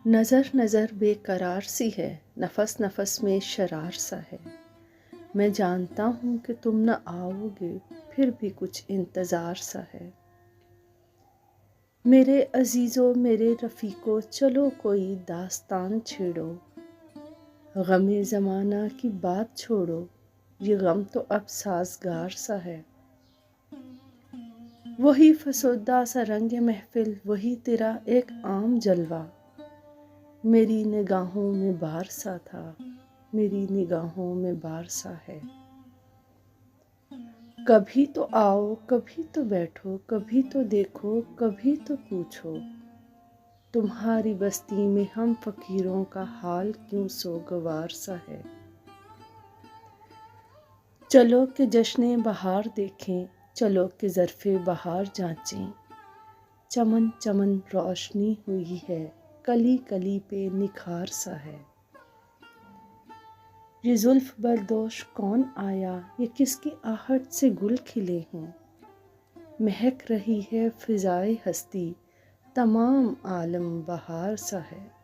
نظر نظر بے قرار سی ہے، نفس نفس میں شرار سا ہے۔ میں جانتا ہوں کہ تم نہ آؤ گے، پھر بھی کچھ انتظار سا ہے۔ میرے عزیزو میرے رفیقو، چلو کوئی داستان چھیڑو، غم زمانہ کی بات چھوڑو، یہ غم تو اب سازگار سا ہے۔ وہی فسردہ سا رنگ محفل، وہی تیرا ایک عام جلوہ، میری نگاہوں میں بار سا تھا، میری نگاہوں میں بار سا ہے۔ کبھی تو آؤ، کبھی تو بیٹھو، کبھی تو دیکھو، کبھی تو پوچھو، تمہاری بستی میں ہم فقیروں کا حال کیوں سوگوار سا ہے۔ چلو کہ جشن بہار دیکھیں، چلو کہ ظرف بہار جانچیں، چمن چمن روشنی ہوئی ہے، کلی کلی پہ نکھار سا ہے۔ یہ زلف بردوش کون آیا، یہ کس کی آہٹ سے گل کھلے ہیں، مہک رہی ہے فضائے ہستی، تمام عالم بہار سا ہے۔